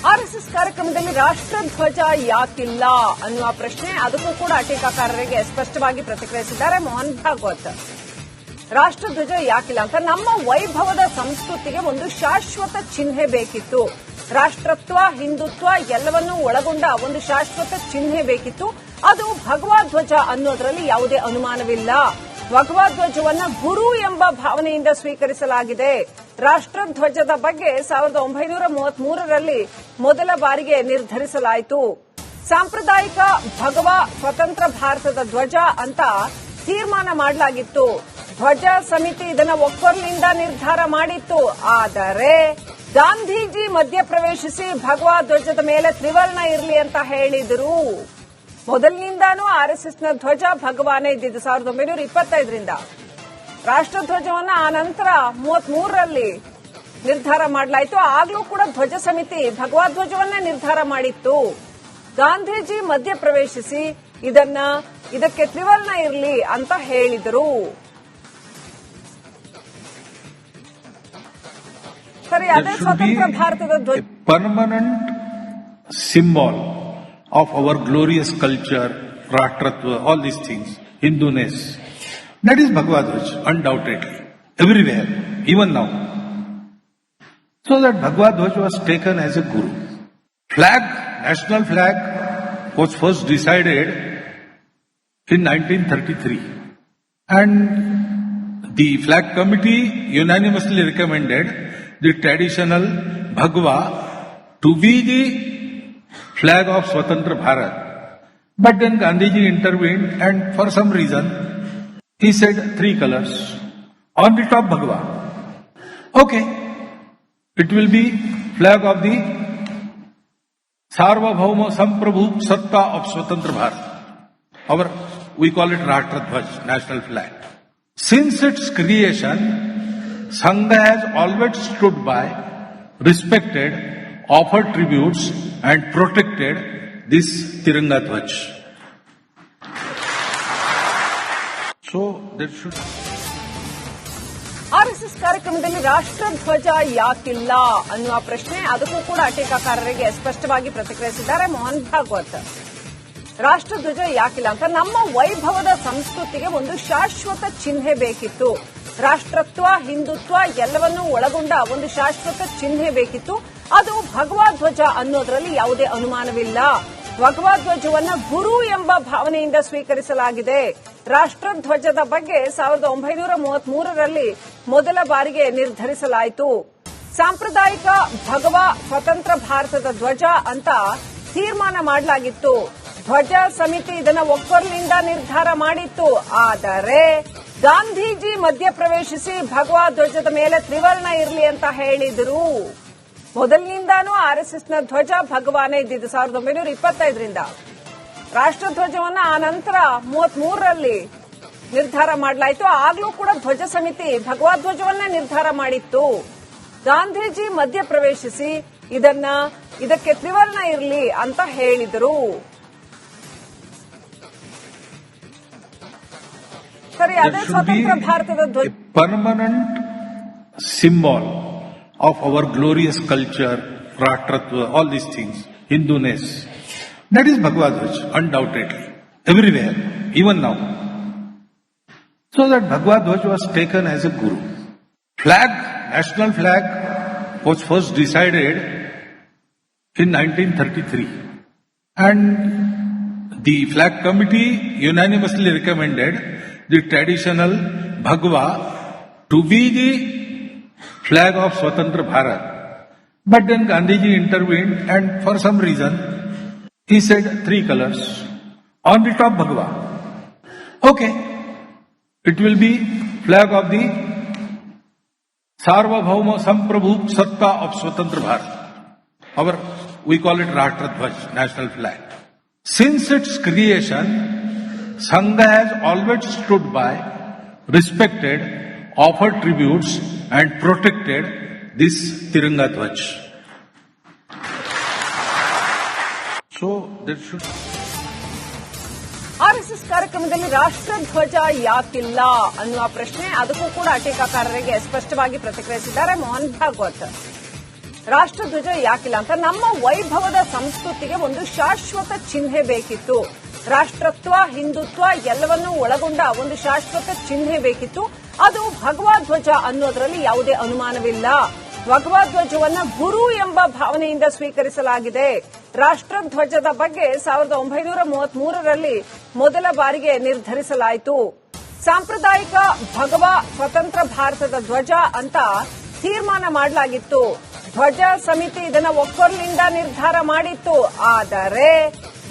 RSS ಕಾರ್ಯಕ್ರಮದಲ್ಲಿ ರಾಷ್ಟ್ರಧ್ವಜ ಯಾಕಿಲ್ಲ ಅನ್ನುವ ಪ್ರಶ್ನೆ, ಅದಕ್ಕೂ ಕೂಡ ಟೀಕಾಕಾರರಿಗೆ ಸ್ಪಷ್ಟವಾಗಿ ಪ್ರತಿಕ್ರಿಯಿಸಿದ್ದಾರೆ ಮೋಹನ್ ಭಾಗವತ್. ರಾಷ್ಟ್ರಧ್ವಜ ಯಾಕಿಲ್ಲ ಅಂತ, ನಮ್ಮ ವೈಭವದ ಸಂಸ್ಕೃತಿಗೆ ಒಂದು ಶಾಶ್ವತ ಚಿಹ್ನೆ ಬೇಕಿತ್ತು. ರಾಷ್ಟ್ರತ್ವ, ಹಿಂದುತ್ವ ಎಲ್ಲವನ್ನೂ ಒಳಗೊಂಡ ಒಂದು ಶಾಶ್ವತ ಚಿಹ್ನೆ ಬೇಕಿತ್ತು. ಅದು ಭಗವಾ ಧ್ವಜ ಅನ್ನೋದರಲ್ಲಿ ಯಾವುದೇ ಅನುಮಾನವಿಲ್ಲ. ಭಗವಾ ಧ್ವಜವನ್ನ ಗುರು ಎಂಬ ಭಾವನೆಯಿಂದ ಸ್ವೀಕರಿಸಲಾಗಿದೆ. ರಾಷ್ಟ್ರಧ್ವಜದ ಬಗ್ಗೆ 1933ರಲ್ಲಿ ಮೊದಲ ಬಾರಿಗೆ ನಿರ್ಧರಿಸಲಾಯಿತು. ಸಾಂಪ್ರದಾಯಿಕ ಭಗವಾ ಸ್ವತಂತ್ರ ಭಾರತದ ಧ್ವಜ ಅಂತ ತೀರ್ಮಾನ ಮಾಡಲಾಗಿತ್ತು. ಧ್ವಜ ಸಮಿತಿ ಇದನ್ನ ಒಕ್ಕೊರಲಿಂದ ನಿರ್ಧಾರ ಮಾಡಿತ್ತು. ಆದರೆ ಗಾಂಧೀಜಿ ಮಧ್ಯಪ್ರವೇಶಿಸಿ ಭಗವಾ ಧ್ವಜದ ಮೇಲೆ ತ್ರಿವರ್ಣ ಇರಲಿ ಅಂತ ಹೇಳಿದರು. ಮೊದಲಿನಿಂದಾನೂ ಆರ್ಎಸ್ಎಸ್ನ ಧ್ವಜ ಭಗವಾನೇ ಇದ್ದಿದ್ದು 1925ರಿಂದ. ರಾಷ್ಟ್ರಧ್ವಜವನ್ನ ಆ ನಂತರ 33ರಲ್ಲಿ ನಿರ್ಧಾರ ಮಾಡಲಾಯಿತು. ಆಗ್ಲೂ ಕೂಡ ಧ್ವಜ ಸಮಿತಿ ಭಗವಾ ಧ್ವಜವನ್ನೇ ನಿರ್ಧಾರ ಮಾಡಿತ್ತು. ಗಾಂಧೀಜಿ ಮಧ್ಯಪ್ರವೇಶಿಸಿ ಇದಕ್ಕೆ ತ್ರಿವರ್ಣ ಇರಲಿ ಅಂತ ಹೇಳಿದರು. ಸರಿ, ಅದೇ ಸ್ವತಂತ್ರ ಭಾರತದ ಧ್ವಜ permanent symbol of our glorious culture, Rashtrattva, all these things, Hinduness. That is Bhagavad Gita, undoubtedly. Everywhere, even now. So that Bhagavad Gita was taken as a guru. Flag, national flag, was first decided in 1933. And the flag committee unanimously recommended the traditional Bhagwa to be the flag of Swatantra Bharat. But then Gandhiji intervened and for some reason he said 3 colors on the top Bhagwa. Okay, it will be flag of the Sarvabhauma Samprabhu Satta of Swatantra Bharat. We call it Rashtraಧ್ವಜ, national flag. Since its creation, Sangha has always stood by, respected, offered tributes and protected this Tiranga Dhwaj. So there should. RSS ಕಾರ್ಯಕ್ರಮದಲ್ಲಿ ರಾಷ್ಟ್ರಧ್ವಜ ಯಾಕಿಲ್ಲ ಅನ್ನುವ ಪ್ರಶ್ನೆ, ಅದಕ್ಕೂ ಕೂಡ ಟೀಕಾಕಾರರಿಗೆ ಸ್ಪಷ್ಟವಾಗಿ ಪ್ರತಿಕ್ರಿಯಿಸಿದ್ದಾರೆ ಮೋಹನ್ ಭಾಗವತ್. ರಾಷ್ಟ್ರಧ್ವಜ ಯಾಕಿಲ್ಲ ಅಂತ, ನಮ್ಮ ವೈಭವದ ಸಂಸ್ಕೃತಿಗೆ ಒಂದು ಶಾಶ್ವತ ಚಿಹ್ನೆ ಬೇಕಿತ್ತು. ರಾಷ್ಟ್ರತ್ವ, ಹಿಂದುತ್ವ ಎಲ್ಲವನ್ನೂ ಒಳಗೊಂಡ ಒಂದು ಶಾಶ್ವತ ಚಿಹ್ನೆ ಬೇಕಿತ್ತು. ಅದು ಭಗವಾ ಧ್ವಜ ಅನ್ನೋದರಲ್ಲಿ ಯಾವುದೇ ಅನುಮಾನವಿಲ್ಲ. ಭಗವಾ ಧ್ವಜವನ್ನ ಗುರು ಎಂಬ ಭಾವನೆಯಿಂದ ಸ್ವೀಕರಿಸಲಾಗಿದೆ. ರಾಷ್ಟ್ರಧ್ವಜದ ಬಗ್ಗೆ 1933ರಲ್ಲಿ ಮೊದಲ ಬಾರಿಗೆ ನಿರ್ಧರಿಸಲಾಯಿತು. ಸಾಂಪ್ರದಾಯಿಕ ಭಗವಾ ಸ್ವತಂತ್ರ ಭಾರತದ ಧ್ವಜ ಅಂತ ತೀರ್ಮಾನ ಮಾಡಲಾಗಿತ್ತು. ಧ್ವಜ ಸಮಿತಿ ಇದನ್ನ ಒಕ್ಕೊರಲಿಂದ ನಿರ್ಧಾರ ಮಾಡಿತ್ತು. ಆದರೆ ಗಾಂಧೀಜಿ ಮಧ್ಯಪ್ರವೇಶಿಸಿ ಭಗವಾ ಧ್ವಜದ ಮೇಲೆ ತ್ರಿವರ್ಣ ಇರಲಿ ಅಂತ ಹೇಳಿದರು. ಮೊದಲಿನಿಂದಾನೂ ಆರ್ಎಸ್ಎಸ್ನ ಧ್ವಜ ಭಗವಾನೇ ಇದ್ದಿದ್ದು 1925ರಿಂದ. ರಾಷ್ಟ್ರಧ್ವಜವನ್ನ ಆ ನಂತರ 33ರಲ್ಲಿ ನಿರ್ಧಾರ ಮಾಡಲಾಯಿತು. ಆಗ್ಲೂ ಕೂಡ ಧ್ವಜ ಸಮಿತಿ ಭಗವಾ ಧ್ವಜವನ್ನೇ ನಿರ್ಧಾರ ಮಾಡಿತ್ತು. ಗಾಂಧೀಜಿ ಮಧ್ಯಪ್ರವೇಶಿಸಿ ಇದಕ್ಕೆ ತ್ರಿವರ್ಣ ಇರಲಿ ಅಂತ ಹೇಳಿದರು. ಸರಿ, ಅದೇ ಸ್ವತಂತ್ರ ಭಾರತದ ಧ್ವಜ permanent symbol of our glorious culture, Rashtrattva, all these things, Hinduness. That is Bhagavad Gita, undoubtedly. Everywhere, even now. So that Bhagavad Gita was taken as a guru. Flag, national flag, was first decided in 1933. And the flag committee unanimously recommended the traditional Bhagwa to be the flag of Swatantra Bharat. But then Gandhiji intervened and for some reason he said 3 colors on the top Bhagwa. Okay, it will be flag of the Sarvabhauma Samprabhu Satta of Swatantra Bharat. We call it Rashtraಧ್ವಜ, national flag. Since its creation, Sangha has always stood by, respected, offered tributes and protected this Tiranga Dhwaj. So there should. RSS ಕಾರ್ಯಕ್ರಮದಲ್ಲಿ ರಾಷ್ಟ್ರಧ್ವಜ ಯಾಕಿಲ್ಲ ಅನ್ನುವ ಪ್ರಶ್ನೆ, ಅದಕ್ಕೂ ಕೂಡ ಟೀಕಾಕಾರರಿಗೆ ಸ್ಪಷ್ಟವಾಗಿ ಪ್ರತಿಕ್ರಿಯಿಸಿದ್ದಾರೆ ಮೋಹನ್ ಭಾಗವತ್. ರಾಷ್ಟ್ರಧ್ವಜ ಯಾಕಿಲ್ಲ ಅಂತ ನಮ್ಮ ವೈಭವದ ಸಂಸ್ಕೃತಿಗೆ ಒಂದು ಶಾಶ್ವತ ಚಿಹ್ನೆ ಬೇಕಿತ್ತು. ರಾಷ್ಟ್ರತ್ವ, ಹಿಂದುತ್ವ ಎಲ್ಲವನ್ನೂ ಒಳಗೊಂಡ ಒಂದು ಶಾಶ್ವತ ಚಿಹ್ನೆ ಬೇಕಿತ್ತು. ಅದು ಭಗವಾ ಧ್ವಜ ಅನ್ನೋದರಲ್ಲಿ ಯಾವುದೇ ಅನುಮಾನವಿಲ್ಲ. ಭಗವಾ ಧ್ವಜವನ್ನ ಗುರು ಎಂಬ ಭಾವನೆಯಿಂದ ಸ್ವೀಕರಿಸಲಾಗಿದೆ. ರಾಷ್ಟ್ರಧ್ವಜದ ಬಗ್ಗೆ 1933ರಲ್ಲಿ ಮೊದಲ ಬಾರಿಗೆ ನಿರ್ಧರಿಸಲಾಯಿತು. ಸಾಂಪ್ರದಾಯಿಕ ಭಗವಾ ಸ್ವತಂತ್ರ ಭಾರತದ ಧ್ವಜ ಅಂತ ತೀರ್ಮಾನ ಮಾಡಲಾಗಿತ್ತು. ಧ್ವಜ ಸಮಿತಿ ಇದನ್ನ ಒಕ್ಕೊರಲಿಂದ ನಿರ್ಧಾರ ಮಾಡಿತ್ತು. ಆದರೆ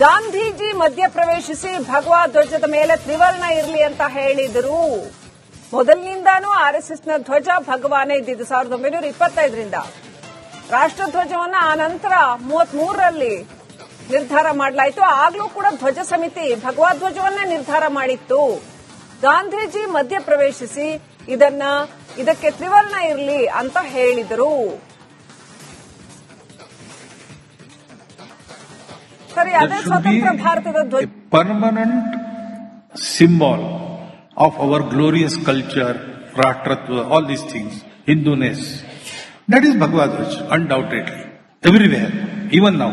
ಗಾಂಧೀಜಿ ಮಧ್ಯಪ್ರವೇಶಿಸಿ ಭಗವಾ ಧ್ವಜದ ಮೇಲೆ ತ್ರಿವರ್ಣ ಇರಲಿ ಅಂತ ಹೇಳಿದರು. ಮೊದಲಿನಿಂದಾನೂ ಆರ್ಎಸ್ಎಸ್ನ ಧ್ವಜ ಭಗವಾನೇ ಇದ್ದಿದ್ದು 1925ರಿಂದ. ರಾಷ್ಟ್ರಧ್ವಜವನ್ನ ಆ ನಂತರ 33ರಲ್ಲಿ ನಿರ್ಧಾರ ಮಾಡಲಾಯಿತು. ಆಗ್ಲೂ ಕೂಡ ಧ್ವಜ ಸಮಿತಿ ಭಗವಾ ಧ್ವಜವನ್ನೇ ನಿರ್ಧಾರ ಮಾಡಿತ್ತು. ಗಾಂಧೀಜಿ ಮಧ್ಯಪ್ರವೇಶಿಸಿ ಇದಕ್ಕೆ ತ್ರಿವರ್ಣ ಇರಲಿ ಅಂತ ಹೇಳಿದರು. ಸರಿ, ಅದೇ ಸ್ವತಂತ್ರ ಭಾರತದ ಧ್ವಜ permanent symbol of our glorious culture, Rashtrattva, all these things, Hinduness. That is Bhagavad Gita, undoubtedly. Everywhere, even now.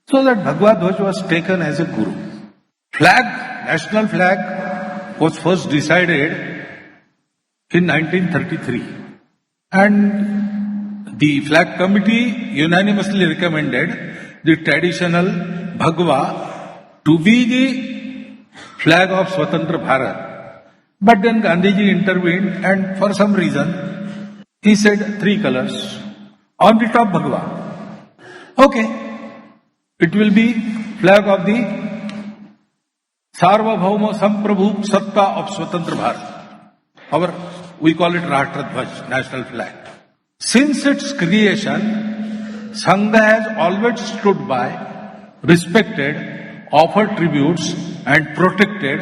So that Bhagavad Gita was taken as a guru. Flag, national flag, was first decided in 1933. And the flag committee unanimously recommended the traditional Bhagwa to be the flag of Swatantra Bharat. But then Gandhiji intervened and for some reason he said 3 colors on the top Bhagwa. Okay, it will be flag of the Sarvabhauma Samprabhu Satta of Swatantra Bharat. We call it Rashtraಧ್ವಜ, national flag. Since its creation, Sangha has always stood by, respected, offered tributes and protected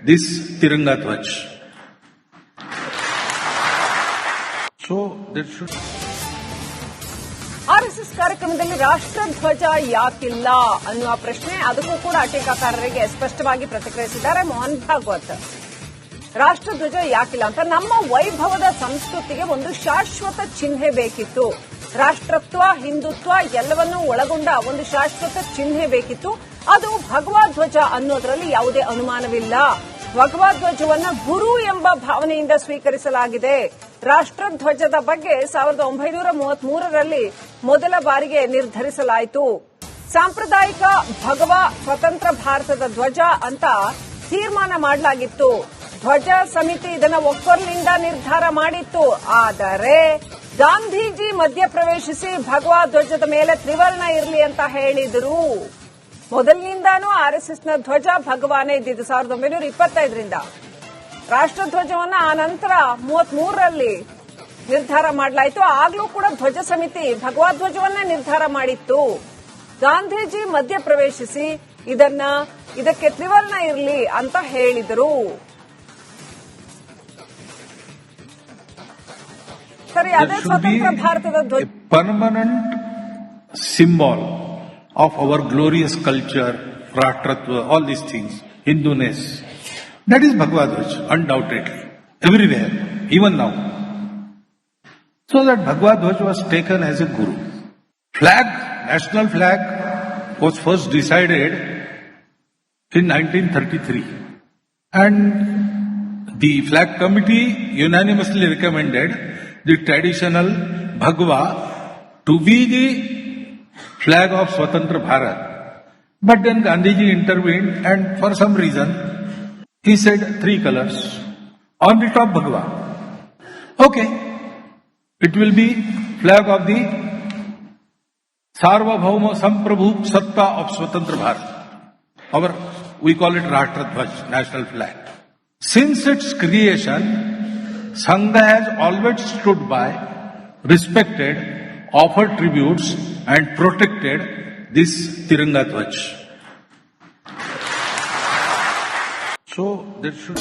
this Tiranga Dhwaj. So there should. RSS ಕಾರ್ಯಕ್ರಮದಲ್ಲಿ ರಾಷ್ಟ್ರಧ್ವಜ ಯಾಕಿಲ್ಲ ಅನ್ನುವ ಪ್ರಶ್ನೆ, ಅದಕ್ಕೂ ಕೂಡ ಟೀಕಾಕಾರರಿಗೆ ಸ್ಪಷ್ಟವಾಗಿ ಪ್ರತಿಕ್ರಿಯಿಸಿದ್ದಾರೆ ಮೋಹನ್ ಭಾಗವತ್. ರಾಷ್ಟ್ರಧ್ವಜ ಯಾಕಿಲ್ಲ ಅಂತ ನಮ್ಮ ವೈಭವದ ಸಂಸ್ಕೃತಿಗೆ ಒಂದು ಶಾಶ್ವತ ಚಿಹ್ನೆ ಬೇಕಿತ್ತು. ರಾಷ್ಟ್ರತ್ವ, ಹಿಂದುತ್ವ ಎಲ್ಲವನ್ನೂ ಒಳಗೊಂಡ ಒಂದು ಶಾಶ್ವತ ಚಿಹ್ನೆ ಬೇಕಿತ್ತು. ಅದು ಭಗವಾ ಧ್ವಜ ಅನ್ನೋದರಲ್ಲಿ ಯಾವುದೇ ಅನುಮಾನವಿಲ್ಲ. ಭಗವಾ ಧ್ವಜವನ್ನ ಗುರು ಎಂಬ ಭಾವನೆಯಿಂದ ಸ್ವೀಕರಿಸಲಾಗಿದೆ. ರಾಷ್ಟ್ರಧ್ವಜದ ಬಗ್ಗೆ 1933ರಲ್ಲಿ ಮೊದಲ ಬಾರಿಗೆ ನಿರ್ಧರಿಸಲಾಯಿತು. ಸಾಂಪ್ರದಾಯಿಕ ಭಗವಾ ಸ್ವತಂತ್ರ ಭಾರತದ ಧ್ವಜ ಅಂತ ತೀರ್ಮಾನ ಮಾಡಲಾಗಿತ್ತು. ಧ್ವಜ ಸಮಿತಿ ಇದನ್ನ ಒಕ್ಕೊರಲಿಂದ ನಿರ್ಧಾರ ಮಾಡಿತ್ತು. ಆದರೆ ಗಾಂಧೀಜಿ ಮಧ್ಯಪ್ರವೇಶಿಸಿ ಭಗವಾ ಧ್ವಜದ ಮೇಲೆ ತ್ರಿವರ್ಣ ಇರಲಿ ಅಂತ ಹೇಳಿದರು. ಮೊದಲಿನಿಂದಾನೂ ಆರ್ಎಸ್ಎಸ್ನ ಧ್ವಜ ಭಗವಾನೇ ಇದ್ದಿದ್ದು 1925ರಿಂದ. ರಾಷ್ಟ್ರಧ್ವಜವನ್ನ ಆ ನಂತರ 33ರಲ್ಲಿ ನಿರ್ಧಾರ ಮಾಡಲಾಯಿತು. ಆಗ್ಲೂ ಕೂಡ ಧ್ವಜ ಸಮಿತಿ ಭಗವಾ ಧ್ವಜವನ್ನೇ ನಿರ್ಧಾರ ಮಾಡಿತ್ತು. ಗಾಂಧೀಜಿ ಮಧ್ಯಪ್ರವೇಶಿಸಿ ಇದಕ್ಕೆ ತ್ರಿವರ್ಣ ಇರಲಿ ಅಂತ ಹೇಳಿದರು. ಸರಿ, ಅದೇ ಸ್ವತಂತ್ರ ಭಾರತದ ಧ್ವಜ permanent symbol of our glorious culture, Rashtrattva, all these things, Hinduness. That is Bhagavad Gita, undoubtedly. Everywhere, even now. So that Bhagavad Gita was taken as a guru. Flag, national flag, was first decided in 1933. And the flag committee unanimously recommended the traditional Bhagwa to be the flag of Swatantra Bharat. But then Gandhiji intervened and for some reason he said 3 colors on the top Bhagwa. Okay, it will be flag of the Sarvabhauma Samprabhu Satta of Swatantra Bharat. We call it Rashtraಧ್ವಜ, national flag. Since its creation, Sangha has always stood by, respected, offered tributes and protected this Tiranga Dhwaj. So there should.